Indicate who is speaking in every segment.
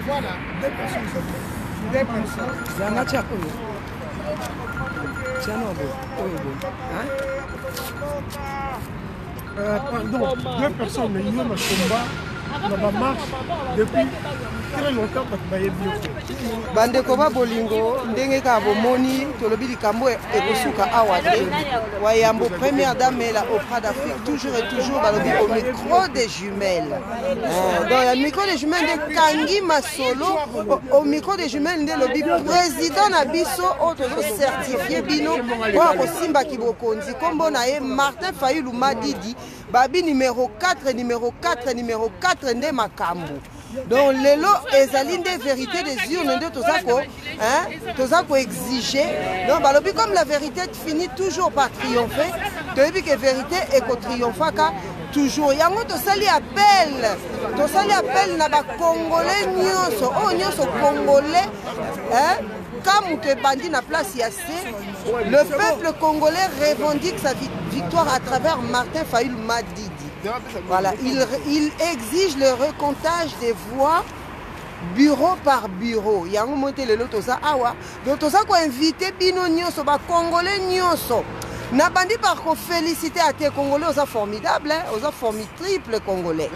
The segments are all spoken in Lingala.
Speaker 1: Voilà, 2 personnes. 2 personnes.
Speaker 2: Zanga Tchakoyo. Tiens,
Speaker 1: pardon, 2 personnes, mais ils ont un combat. On va marche depuis très longtemps parce que
Speaker 2: bande koba bolingo ndenge ka bomoni tolobi likambo ekosuka awa te wayambo première dame la Oprah d'Afrique toujours et toujours balobi au micro des jumelles donc le micro des jumelles de Kangi Masolo au micro des jumelles de lobi président na biso auto certifié bino kwa kosimba kibokonzi kombo na ye Martin Fayulu Madidi babi numéro 4 numéro 4 numéro 4 nde makambo. Donc lelo ezali nde vérité des urnes nde tozako exiger. Donc balobi comme la vérité finit toujours par triompher, toyebi que vérité eko triomphaka toujours. Yango tosali appel na ba congolais nyonso, o nyonso congolais comme te bandi na place yassé, le peuple congolais revendique sa victoire à travers Martin Fayulu Madidi. Voilà, il exige le recomptage des voix bureau par bureau. Il y a un moment où toza awa, donc toza ko invité bino nyonso ba congolais nyonso. Na bandi par ko féliciter à tes congolais, oza formidable, oza triple congolais.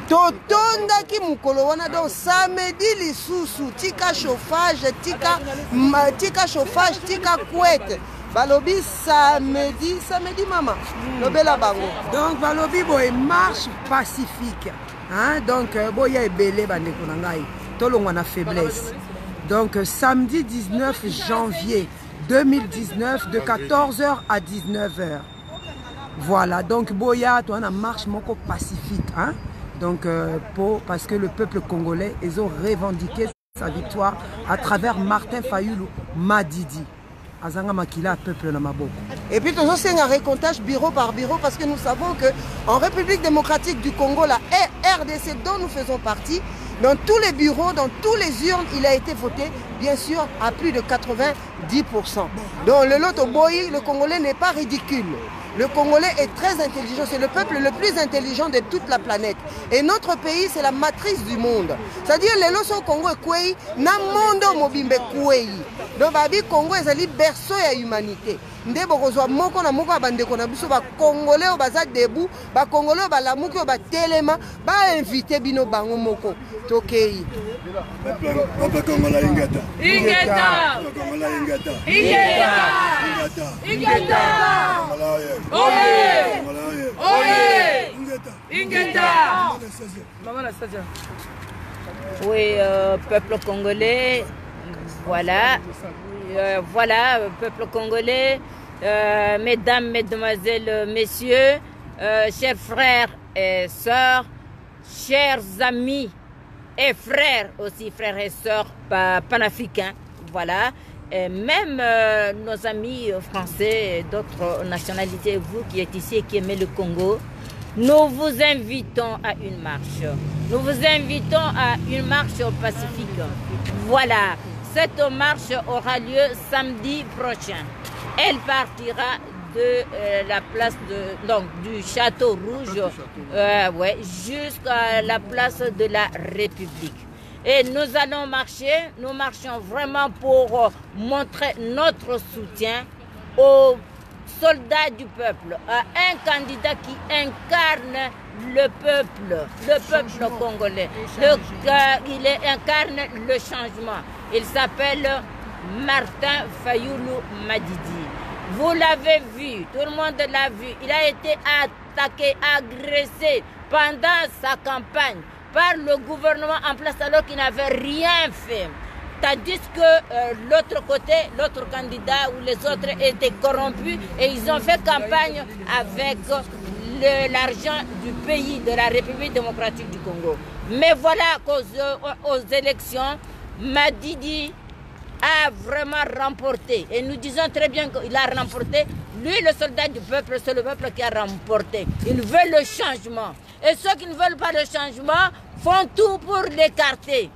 Speaker 2: Totonda ki mukolo wana donc samedi lisusu tika chauffage, tika chauffage, tika couette. Balobi samedi maman lobela bango donc balobi boy marche pacifique hein donc boya ebele bandeko na ngai tolongwa na faiblesse donc samedi 19 janvier 2019 de 14h à 19h voilà donc boya toi na marche moko pacifique hein donc parce que le peuple congolais ils ont revendiqué sa victoire à travers Martin Fayulu Madidi. Et puis toujours c'est un recomptage bureau par bureau parce que nous savons que en République démocratique du Congo, la RDC dont nous faisons partie, dans tous les bureaux, dans tous les urnes, il a été voté bien sûr à plus de 90%. Donc le Loto Boy, le Congolais n'est pas ridicule. Le Congolais est très intelligent, c'est le peuple le plus intelligent de toute la planète. Et notre pays, c'est la matrice du monde. C'est-à-dire, les loso Congo est Kwei, na mondo mobimbe Kwei. Donc, babi Congo est ali berceau ya humanité. Nde bokozwa moko na moko bandeko na biso ba Congolais baza debout, ba Congolais ba lamuki ba telema, ba invité bino bango moko. Tokei.
Speaker 1: Papa Congolais ingeta.
Speaker 3: Ingeta.
Speaker 1: Congolais ingeta.
Speaker 3: Ingeta. Ingeta. Oye! Oye! Ingeta! Maman Anastasia.
Speaker 4: Oui, peuple congolais, voilà. Voilà, peuple congolais, mesdames, mesdemoiselles, messieurs, chers frères et sœurs, chers amis et frères aussi, frères et sœurs panafricains, voilà. Et même nos amis français et d'autres nationalités, vous qui êtes ici et qui aimez le Congo, nous vous invitons à une marche. Nous vous invitons à une marche pacifique. Voilà, cette marche aura lieu samedi prochain. Elle partira de la place du Château Rouge ouais, jusqu'à la place de la République. Et nous allons marcher, nous marchons vraiment pour montrer notre soutien aux soldats du peuple, à un candidat qui incarne le peuple congolais. Il incarne le changement. Il s'appelle Martin Fayulu Madidi. Vous l'avez vu, tout le monde l'a vu. Il a été attaqué, agressé pendant sa campagne par le gouvernement en place alors qu'il n'avait rien fait. Tandis que l'autre côté, l'autre candidat ou les autres étaient corrompus et ils ont fait campagne avec l'argent du pays, de la République démocratique du Congo. Mais voilà qu'aux élections, Madidi a vraiment remporté. Et nous disons très bien qu'il a remporté. Lui, le soldat du peuple, c'est le peuple qui a remporté. Il veut le changement. Et ceux qui ne veulent pas le changement font tout pour l'écarter.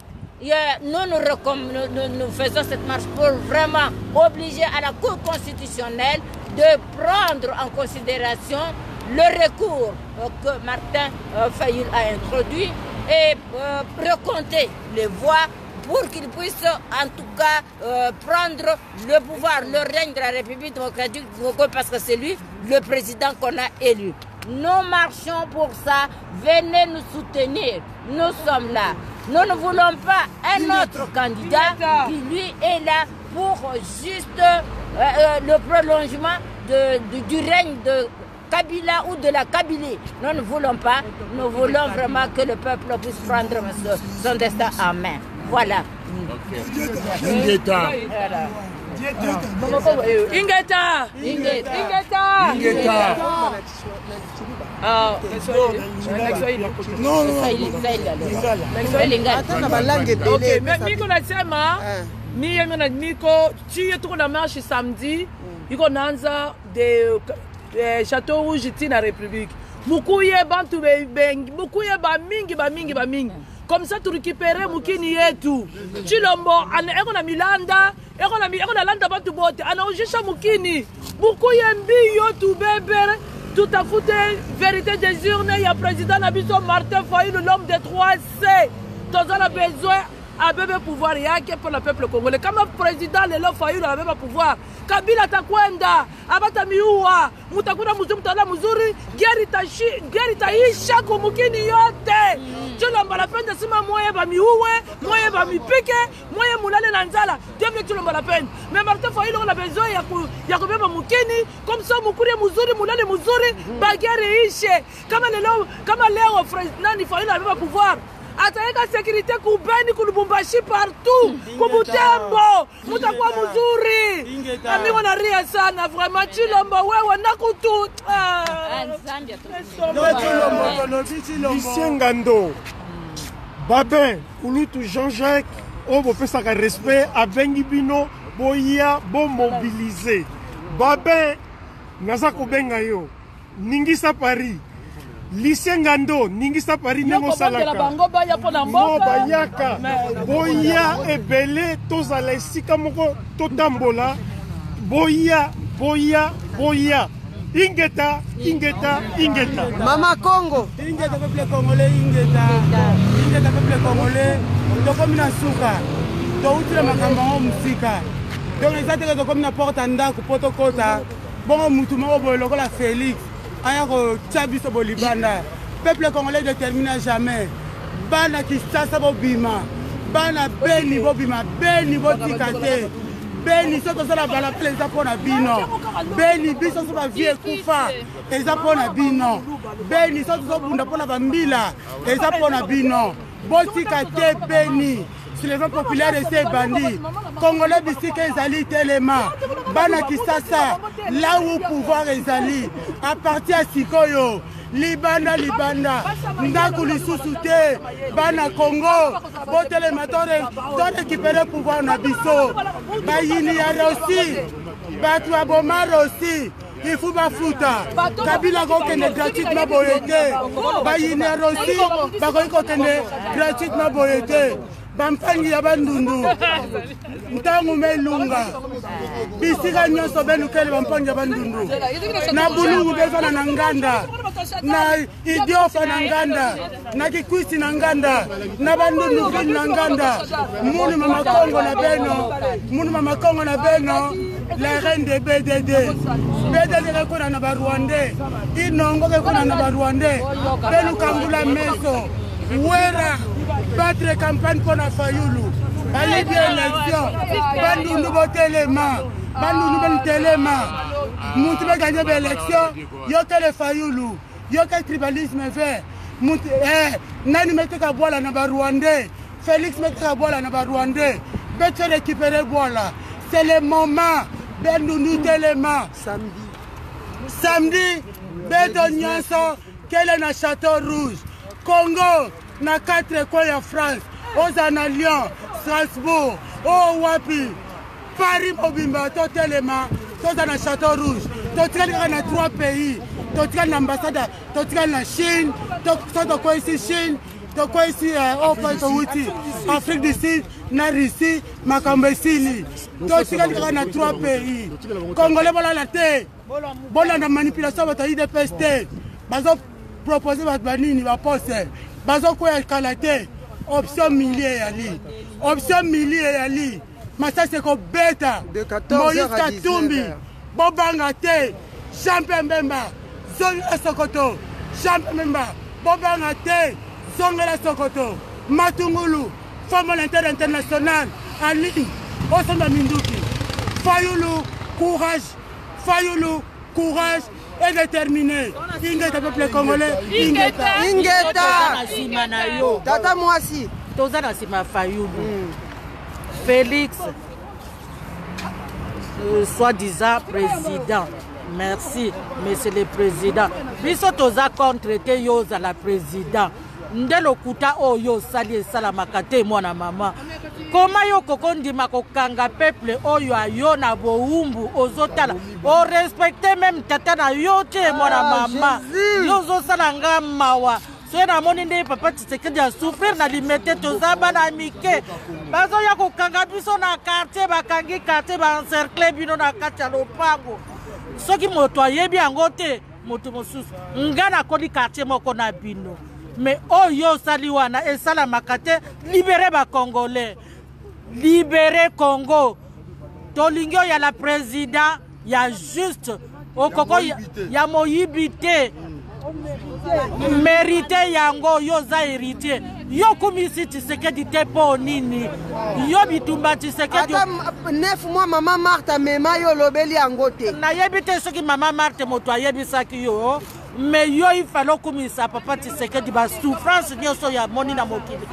Speaker 4: Nous faisons cette marche pour vraiment obliger à la Cour constitutionnelle de prendre en considération le recours que Martin Fayulu a introduit et recompter les voix pour qu'ils puissent en tout cas prendre le pouvoir, le règne de la République démocratique du Congo, parce que c'est lui le président qu'on a élu. Nous marchons pour ça, venez nous soutenir, nous sommes là. Nous ne voulons pas un autre candidat qui lui est là pour juste le prolongement du règne de Kabila ou de la Kabylie. Nous ne voulons pas, nous voulons vraiment que le peuple puisse prendre son destin en main. Voilà.
Speaker 3: Ingeta. Ingeta.
Speaker 1: Non,
Speaker 3: ok, mais Miko nasema Miko tu tuko na marche samedi iko naanza de Château Rouge tina République. Mukuye bantu bengi, mukuye ba mingi. Comme ça tu récupérer mukini yetu. Chilombo eko na Milanda, eko na landa bantu bote. Anaojisha mukini. Mukuye mbiyo tu bébé. Tout à fait, vérité des urnes, il y a le président Nabiso Martin Fayulu, l'homme des 3C. Tous on a besoin à bébé pouvoir, il y a que pour le peuple congolais. Comme le président Lelo Fayulu a même pouvoir. Kabila takwenda, abata miua, mutakuna muzuri, mutala muzuri, geri taisha kumukini yote. Chulomba la peine de sima moye ba miuwe, moye ba mipike, moye mulale na nzala. Devle chulomba la peine. Mais Martin Fayulu on a besoin ya kubeba mukini, comme ça mukuri muzuri, mulale muzuri, ba geri ishe. Kama leo nani Fayulu a même pouvoir. Ataeka sécurité kubeni kulubumbashi partout kubutembo mutakuwa mzuri ami wanaria sana vraiment Chilombo wewe nakutu
Speaker 1: Lucien Ngando Babin Kunitu Jean-Jacques Obo pesaka respect abengi bino boya bo mobiliser Babin naza kobenga yo ningisa Paris Lucien Ngando, Ningisa Paris, Nengo Salaka. No bayaka. Boya ebele tozala esika moko totambola. Boya. Ingeta.
Speaker 2: Mama Congo.
Speaker 5: Ingeta peuple congolais, Ingeta peuple congolais. Tokomi na suka. Toutile makambo musika. Donc les attaques tokomi na porte ndako potokota. Bon mutu moko boye lokola Félix. Ayako Tchabiso Bolibanda. Peuple congolais déterminé à jamais. Bana Kistasa Bobima. Bana Beni Bobima. Beni Botikate. Beni soto la balapele eza pona bino. Beni biso so ba vie kufa eza pona bino. Beni soto so bunda pona bambila eza pona bino. Botikate Beni. Sur les vents populaires et ces bandits. Congolais bisika ezali telema. Bana Kisasa, là où pouvoir ezali. À partir à Sikoyo, Libanda, Ndaku lisusu te. Bana Congo, botelema ton récupérer pouvoir na biso. Bayini ya aussi, batu abomara aussi. Il faut bafuta. Kabila kokende gratuitement boyete. Bayini ya aussi, bakoki kokende gratuitement boyete. Bampangi ya bandundu ntangu melunga bisika nyonso benukele bampangi ya bandundu na bulungu bezana na nganda na idiofa na nganda na kikwisi na nganda na bandundu vile na nganda munu mama Kongo na beno la reine de BDD rekona na Barwandais inongo rekona na Barwandais benu kangula meso wera battre campagne pour la Fayulu. Allez bien élection. Bandundu botelema. Bandundu botelema. Mouti va gagner l'élection. Yoka le Fayulu. Yoka tribalisme vert. Mouti nani mette ka bola na Rwandais. Félix mette ka bola na Rwandais. Bete récupérer bola. C'est le moment. Bandundu telema. Samedi. Beto Nyonso. Quel est na Château Rouge. Congo. Na 4 coins en France, aux Lyon, Strasbourg, au Wapi, Paris, Bobimba, Totelema, tout dans le Château Rouge, tout dans 3 pays, tout dans l'ambassade, tout dans la Chine, tout dans ici Chine, tout ici Afrique du Sud, na Russie, Makambesili, tout dans 3 pays. Congolais, voilà la terre, voilà la manipulation de l'IDPST, ils ont proposé à Banini, va poser. bazokwea kala te option millier yali option millier yali masasi ekobeta Moïse Katumbi bobanga te Champion Mbemba zongela Sokoto Champion Mbemba bobanga te zongela Sokoto Matungulu Formule internationale en ligne Osamba Minduki Fayoulou courage et déterminé. Ingeta peuple congolais.
Speaker 2: Ingeta. Tata Mwasi.
Speaker 6: Tozana sima Fayoulou. Félix, soi-disant président. Merci, monsieur le président. Biso toza contre te yoza la président. Ndelo kuta oyo sali salamaka te mwana mama. Koma yo kokondima kokanga peuple oyo ayo na boumbu ozotala. O respecte même tata na yo te mwana mama. Yozo salanga mawa. Soye na moni nde papa Tshisekedi a souffrir na limete tozaba na mike. Bazo ya kokanga biso na quartier bakangi quartier ba encercler bino na kati ya lopango. Soki moto ayebi yango te moto mosusu. Ngana kodi quartier moko na bino. Mais oyo saliwana et salamakate libérer ba Congolais. Libérer Congo. Tolingyo ya la président ya juste au koko ya moyibité. Mérité yango yoza héritier. Yo kumisi Tshisekedi te po nini. Yo bitumba Tshisekedi.
Speaker 2: Ata 9 mois maman Marthe mema yo lobeli yango te.
Speaker 6: Na yebite soki maman Marthe moto ayebisaki yo. Mais yo il fallait kumisa papa Tshisekedi ba souffrance nyoso ya moni na mokili.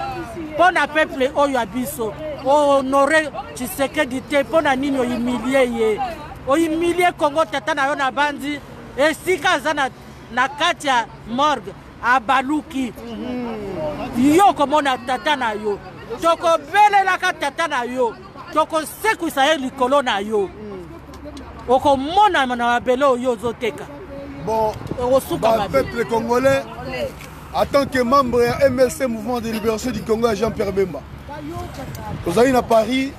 Speaker 6: Pona peuple oyo abiso. Honorer Tshisekedi te pona nini o humilier ye. O humilier Congo tata na yo na bandi. Esika zana na kati ya morgue abaluki. Yo komona tata na yo. Toko belela ka tata na yo. Toko seku sa likolo na yo. Oko mona na mabelo yo zoteka.
Speaker 7: Bon, le peuple congolais, en tant que membre de MLC Mouvement de Libération du Congo, Jean-Pierre Bemba. Vous allez à Paris,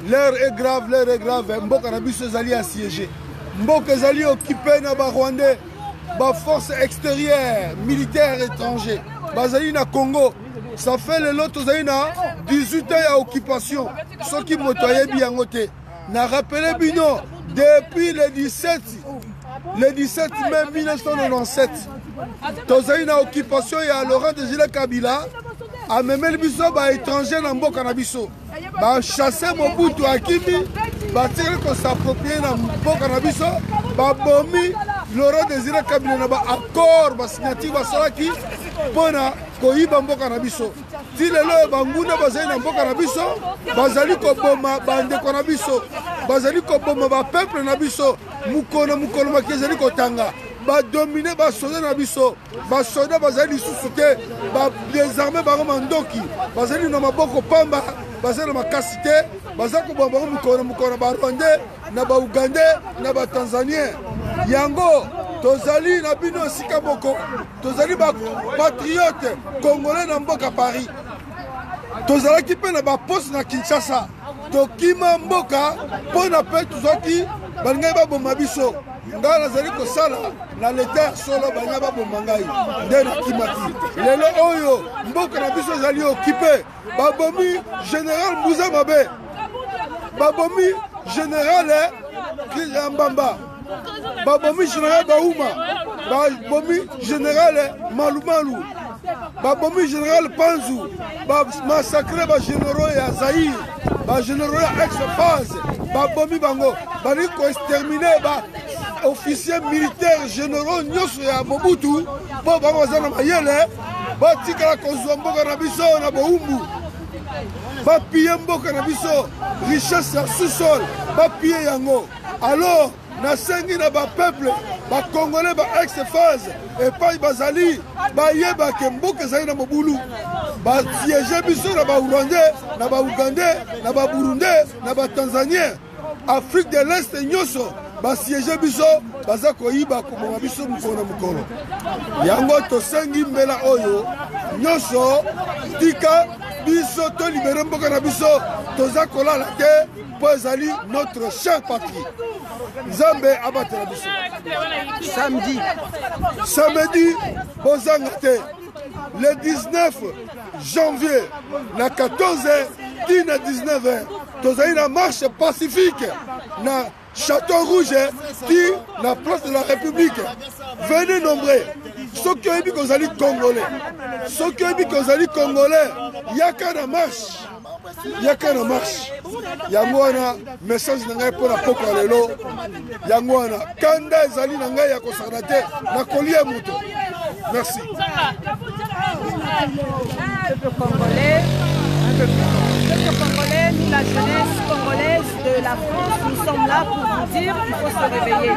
Speaker 7: l'heure est grave, Mboka Nabiso Zali assiégé. Mboka Zali occupé na ba Rwandais, ba force extérieure, militaire étranger. Bazali na Congo, ça fait le lot Zali na 18 ans à occupation. Ce qui motoye bien ngote. Na rappelé bino depuis le 17 mai 1997, tozali na occupation ya Laurent Désiré Kabila, a memel biso ba étranger na mboka na biso. Ba chasser Mobutu Akimi, ba tire ko s'approprier na mboka na biso, ba bomi Laurent Désiré Kabila na ba accord ba signature ba salaki pona koyiba mboka na biso. Ti lelo banguna bazali na mboka na biso, bazali ko boma bande ko na biso. Bazali ko boma ba peuple na biso. Mukona makezali kotanga ba dominer ba soda na biso ba soda bazali susuke ba désarmer ba mandoki bazali na maboko pamba bazali na makasite bazako bomba mukona ba Rwandais na ba Ugandais na ba Tanzaniens yango tozali na bino sika boko tozali ba patriote congolais na mboka Paris tozala ki pe na ba poste na Kinshasa tokima mboka pona pe tuzoki balingai baboma biso ngai nazali kosala na leta solo balingai baboma ngai nde nakimaki lelo oyo mboka na biso ezali okipe babomi général Mbuza Mabe babomi général Mbamba babomi général Baouma babomi général Malumalu babomi général Panzu massacré ba généraux ya Zaïre ba généraux ya ex-phase babomi bango bali ko exterminer ba officiers militaires généraux nyoso ya Mobutu bo bango zana mayele ba tikala kozwa mboka na biso na boumbu ba piller mboka na biso richesse ya sous-sol ba piller yango alors na sengi na ba peuple ba congolais ba ex-phase et pas bazali ba yeba ke mboka zali na mobulu ba siège biso na ba Rwandais na ba Ugandais na ba Burundais na ba Tanzaniens Afrique de l'Est nyoso ba siège biso baza koyiba komoma biso mukolo yango tosengi mbela oyo nyoso tika biso to libérer mboka na biso toza kolala te po ezali notre chère patrie Nzambe abatela biso samedi bozanga te le 19 janvier, na 14h, qui na 19h, nous avons une marche pacifique na Château Rouge, qui na place de la République. Venez nombreux. Ceux qui ont dit qu'on allait Congolais, ceux qui ont dit qu'on allait Congolais, il n'y a qu'un marche. Il n'y a qu'un marche. Il y a un message pour la Poko Lelo. Il y a un Kanda Zali Nangaya Kosarate, na Kolia Mouto. Merci.
Speaker 8: Peuple congolais, nous la jeunesse congolaise de la France, nous sommes là pour vous dire qu'il faut se réveiller.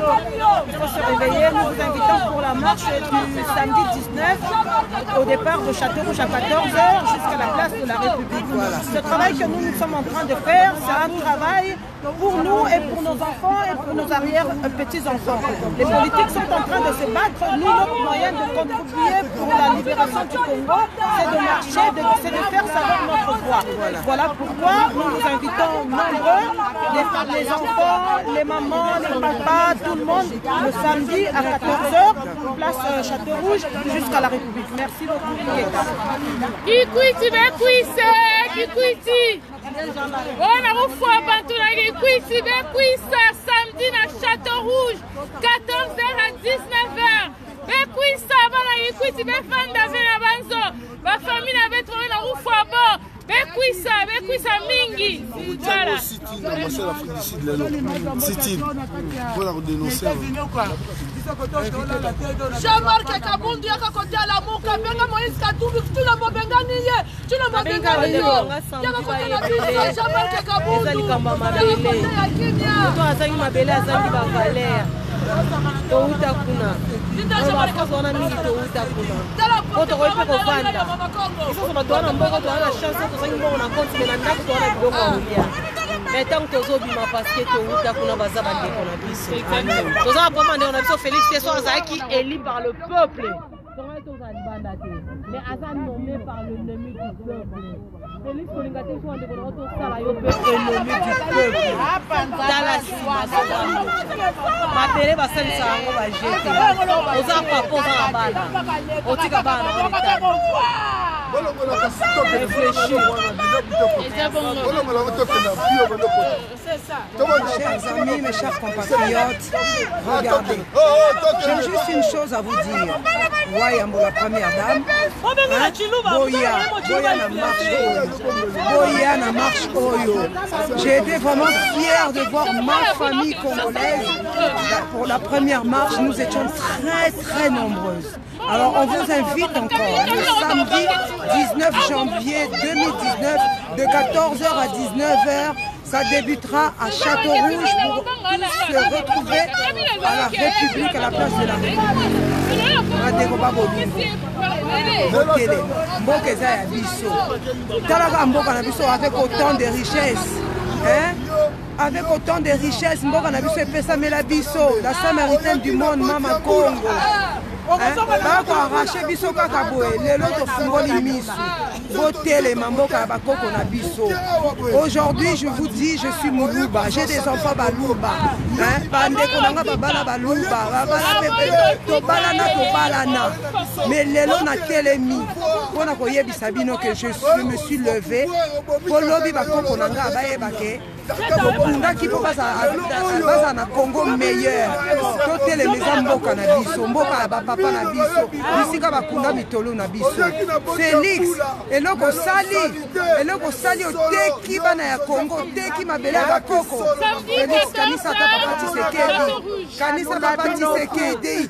Speaker 8: Il faut se réveiller. Nous vous invitons pour la marche du samedi 19 au départ de Château Rouge à 14h jusqu'à la place de la République. Voilà. Ce travail que nous sommes en train de faire, c'est un travail pour nous et pour nos enfants et pour nos arrière-petits-enfants. Les politiques sont en train de se battre. Nous, notre moyen de contribuer pour la libération du Congo, c'est de marcher, c'est de faire savoir notre voix. Voilà pourquoi nous vous invitons nombreux, les enfants, les mamans, les papas, tout le monde, le samedi à 14h, place Château Rouge, jusqu'à la République. Merci beaucoup.
Speaker 9: On a une fois samedi à Château Rouge, 14h à 19h. Ma famille avait trouvé la roue fois Bekwissa mingi. Voilà.
Speaker 7: City, voilà, dénoncer.
Speaker 3: Jean-Marc Kabundu yaka côté à la moka benga Moïse Katumbi tu la mobenga niye tu la mobenga niyo yaka côté la biso Jean-Marc Kabundu ezali kamba mabele to azangi mabele azangi ba valeur to uta kuna Jean-Marc zona mingi to uta kuna oto ko pe ko vanda iso so batwana mboko to ana chance to zangi mboko na compte na ndako to ana biloko ya mais tant que tozobima parce que touta kuna baza bandeko na biso toza vraiment ndeko na biso Félix Teso azalaki élu par le peuple mais aza nommé par l'ennemi du peuple. Félix kolinga te so ndeko na tosala yo pe ennemi du peuple tala sima mapele basalisa yango bajete oza papa oza na bana otika bana
Speaker 2: Chers amis, mes chers compatriotes, regardez, j'ai juste une chose à vous dire. Wayambo, la première dame, Boya na marche Oyo. J'ai été vraiment fière de voir ma famille congolaise. Pour la première marche, nous étions très nombreuses. Alors on vous invite encore le samedi 19 janvier 2019 de 14h à 19h. Ça débutera à Château Rouge pour se retrouver à la République, à la place de la République. Avec autant de richesses. Avec autant de richesses, Mboka na biso epesa mela biso, la Samaritaine du monde, Mama Congo. Bako arraché biso kaka boye, lelo tofungoli miso. Botelema mboka bakoko na biso. Aujourd'hui, je vous dis, je suis Moulouba, j'ai des enfants Balouba. Bandeko nanga babala Balouba, babala pepe, tobalana. Mais lelo na telemi. Pona koyebisa bino que je me suis levé. Polobi bakoko nanga bayebake. Bokunda ki po baza na Congo meilleur. Totele meza mboka na biso, mboka ba papa na biso. Bisika bakunda mitolo na biso. Félix, eloko sali oteki bana ya Congo, teki mabele ya koko. Félix kanisa ta papa Tshisekedi. Kanisa papa Tshisekedi.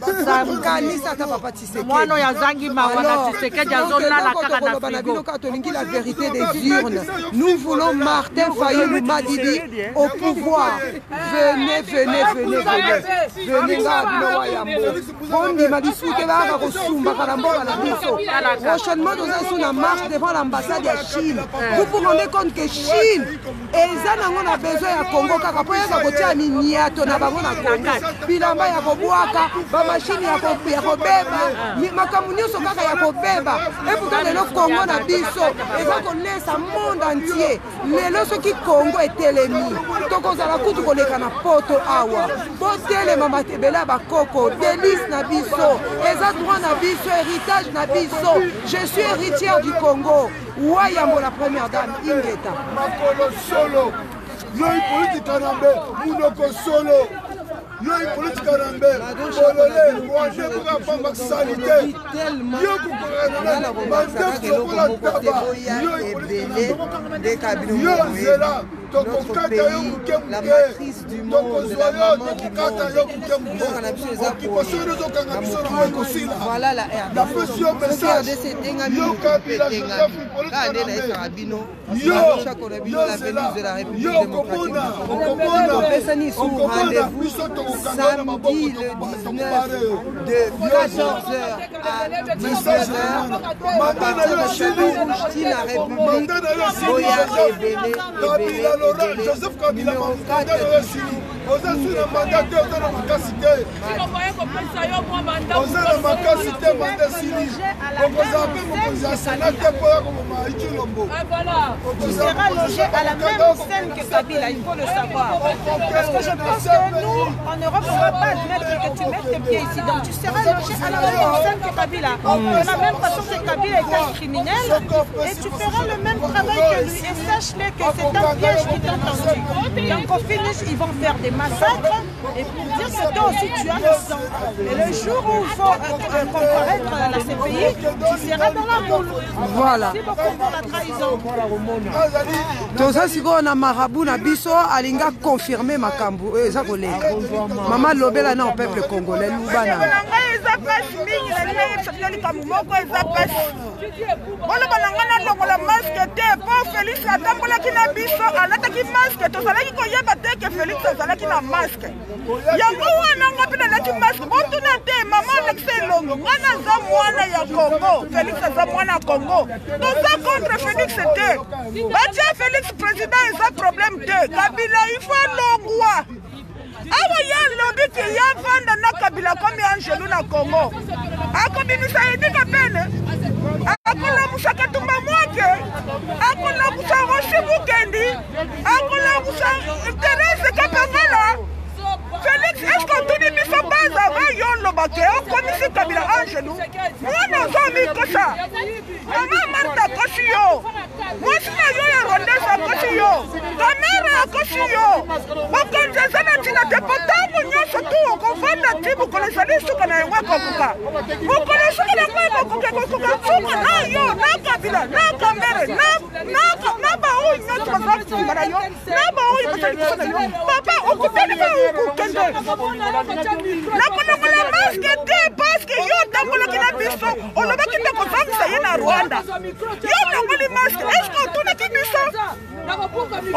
Speaker 2: Kanisa ta papa Tshisekedi.
Speaker 6: Mwana ya zangi mawana Tshisekedi azona na kaka na frigo.
Speaker 2: La vérité des urnes. Nous voulons Martin Fayulu Madidi au pouvoir. Venez. Prochainement, nous allons la marche devant l'ambassade de Chine. Vous vous rendez compte que Chine, ils ont besoin de Congo. Congo est télémi. Tokozala kutu koleka na poto awa. Botele mama tebela bakoko, délice na biso. eza droit na biso, héritage na biso. Je suis héritière du Congo. Wayambo la première dame, Ingeta.
Speaker 7: Makolo solo. Yoi politique Kanambe, Mounoko solo. Yoi politique Kanambe, Bolole, Rwanda pour pas salité. Yo kukorana, Mandef lokola taba. Yoi politique Kanambe. Yo zela, tokokata yo mukemuke. Tokozwaya tokokata yo mukemuke. Okipasoro tokanga biso na ekosila.
Speaker 2: Voilà la RDC.
Speaker 7: La pression message. Yo Kabila Joseph politique Kanambe. Yo zela. Yo komona,
Speaker 2: samedi le 19 de 14h à 19h à partir de Château-Rouge, la République, Boya Rebele,
Speaker 7: Joseph Kabila,
Speaker 8: tu seras logé à la même scène que Kabila, il faut le savoir. Parce que je pense que nous, en Europe, on ne va pas admettre que tu mettes tes pieds ici. Donc tu seras logé à la même scène que Kabila. De la même façon que Kabila est un criminel, et tu feras le même travail que lui. Et sache-le que c'est un piège qui t'a tendu. Donc au finish, ils vont faire des massacres, et pour dire que toi aussi tu as le sang. Et le jour où il faut comparaître à la CPI, tu seras dans la boule.
Speaker 2: Voilà.
Speaker 8: Merci beaucoup pour la trahison.
Speaker 2: Toza siko na marabu na biso alinga confirmer makambo eza kolenga. Mama lobela na peuple congolais lubana.
Speaker 8: Eza pasi mingi na ngai tsakeli kamumoko eza pasi. Bona banangana longola masque te po Félix atambolaki na biso alataki masque tozalaki koyeba te ke Félix azalaki na masque. Yango wana ngapi nalaki masque botuna te mama Alexei Longo wana za mwana ya Congo Félix aza mwana ya Congo toza contre Félix te batia Félix président eza problème te Kabila il faut longwa awa ya lobi ke ya vanda na Kabila comme Angelou na Congo akobimisa yedika pene akolamusa Katumba Mwake akolamusa Rosi Mukendi akolamusa Thérèse Kapangala Félix, est-ce qu'on te dit que base avant yon lobake on commissie Kabila Angelou moi non zomi kosa maman Martha Kosio moi sina yo ya Rwandesa Kosio kamera Kosio bokonza na tina te potamu nyoso tu okofanda tibu kolesali suka na yengwa kokuka bokolesali na kwa kokuka kokuka suka na yo na Kabila na kamera na ba o nyoso bazaki mbara yo na ba o ibasali kusana yo papa okutani ba okukende nakonongola maske te paske yo tambolaki na biso olobaki nde kozongisa ye na Rwanda yo nongoli maske eske otunaki biso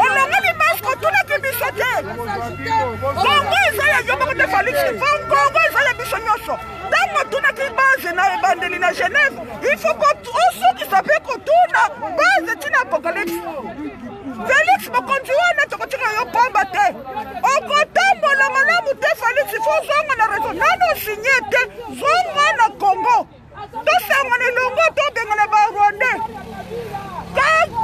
Speaker 8: olongoli maske otunaki biso te Kongo eza ya yo moko te Félix Kongo eza ya biso nyonso ntango otunaki base na ebandeli na Genève il faut osukisa mpe kotuna base tina apocalypse Félix mokonzi wana tokotika yo pamba te okotambola malamu te Félix ifo zonga na réseau nano signe te zonga na Congo tosanga na elongo tobenga na barwandais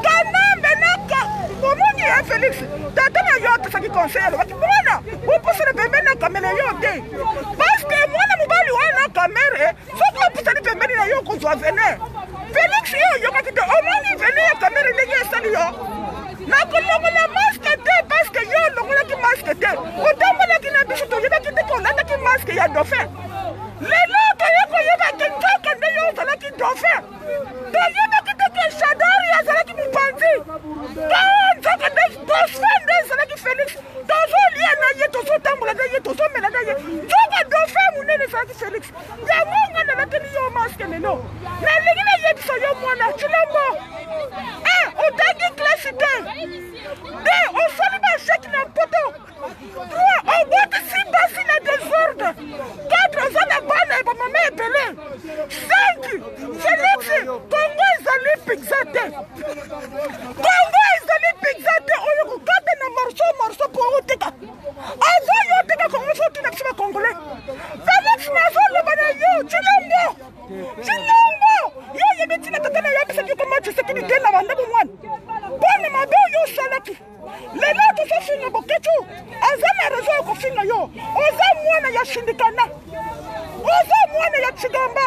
Speaker 8: kanambe naka omoni ya Félix tata na yo atosaki conseil alobaki mwana opusana pembeni na kamera yo te paske mwana mobali wana kamera soki opusani pembeni na yo kozwa vene Félix yo oyokaki te omoni vene ya kamera ndenge esali yo nakolongola maske te paske yo olongolaki maske te otambolaki na biso toyebaki te kolandaki maske ya dauphin lelo toye koyebaki nzoka nde yo ozalaki dauphin toyebaki te ke Shadari azalaki mopanzi to nzoka nde dauphin nde ezalaki Félix tozolia na ye tozotambola na ye tozomela na ye nzoka dauphin monene ezalaki Félix yango nga nalateli yo maske lelo nalingi nayebisa yo mwana cilombo otangi klasi te de osali basheki na mpoto 3 obotisi basi na désordre 4 oza na bana bamama ebele 5 Félix Kongo ezali pizza te Kongo ezali pizza te oyo kokata na morceau po oteka avo yo oteka Kongo so otina biso bacongolais Félix nazoloba na yo cilombo yo yebitina tata na yo bisaki koma tshisekedi te na banda bomwana mpona mabe oyo osalaki lelo tozofinga boketu aza na rezo ya kofinga yo oza mwana ya shindikana oza mwana ya
Speaker 1: chigamba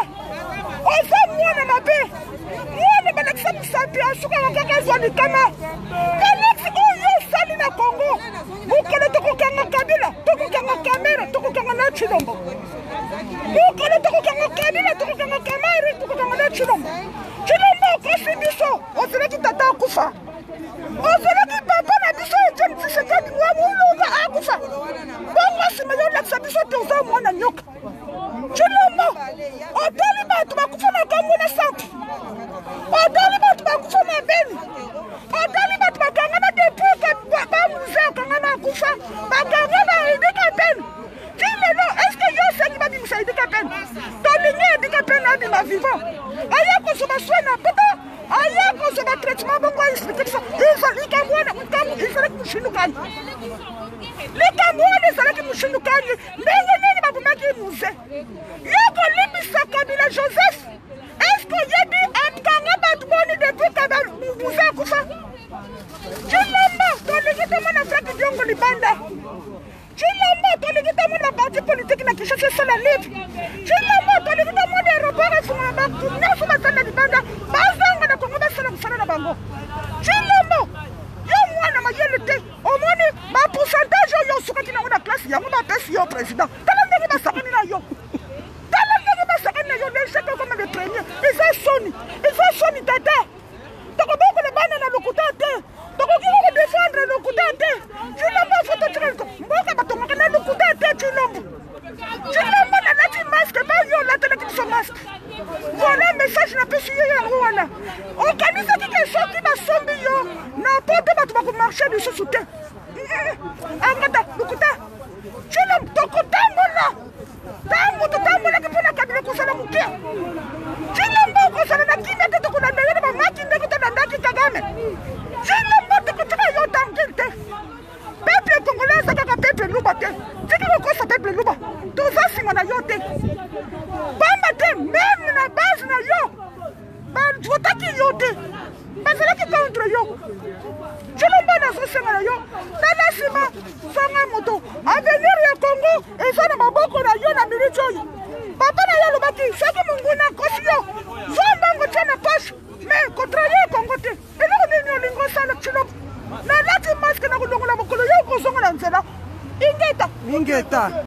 Speaker 1: oza mwana mabe mwana balakisa misapi asukaka kaka ezwa likama kalexi oyo osali na Congo mokolo tokokanga Kabila tokokanga Kamera tokokanga na Tshilombo mokolo tokokanga Kabila tokokanga Kamara tokokanga na Tshilombo okosi biso ozalaki tata akufa ozalaki papa na biso Etienne Tshisekedi wamulunga akufa bongo nsima yolakisa biso te oza mwana nyoka Tshilombo otali bato bakufa na Kongo na centre otali bato bakufa na Beni otali bato bakanga na depuis bamuze akanga na akufa bakanga na Idika Pene ti lelo eske yo osengi babimisa Idika Pene tolingi Idika Pene abima vivant aya kozwa baswe na poto aya kozwa traitement bongo expliquer ça likambo wana ezalaki moshindukani likambo wana ezalaki moshindukani ndenge nini babumaki muze yoko limbisa Kabila Joseph eske oyebi akanga bato boni depuis muze akufa Tshilombo tolingi tomona Fraki Diongo libanda Tshilombo tolingi tomona parti politique na Kinshasa esala libre Tshilombo tolingi tomona aéroport efungula bato nyonso basala libanda bazanga na Kongo basala mosala na bango Tshilombo yo mwana mayele te omoni bapourcentage oyo osukaki nango na klase yango bapesi yo président tala ndenge basakani na yo tala ndenge basakani na yo lecheke comme le premier eza soni tata tokobokola bana na lokuta te tokoki kodefendre lokuta te Tshilombo foto tshilombo mboka batongaka na lokuta te Tshilombo nalati masque bayo latelaki biso masque voilà message napesi yo yango wana okanisaki ke soki basombi yo na poto bato bakomarche lisusu te angata lokuta Tshilombo tokotambola totambolaki mpona Kabila kozala moke Tshilombo kozala na kimia te tokolanda yo na bamaki ndenge tolandaki Kagame Tshilombo tokotika yo tranquille te peuple congolais eza kaka peuple luba te tiki kokosa peuple luba toza nsima na yo te pamba te meme na base na yo bavotaki yo te bazalaki contre yo Tshilombo nazosenga na yo tala nsima sanga moto avenir ya Congo eza na maboko na yo na minute oyo papa na yo alobaki soki monguna akosi yo zombango tia na poshe mais contrarie Congo te eloko nini olingi osala Tshilombo nalati maske na kolongola mokolo yo kozonga na nzela ingeta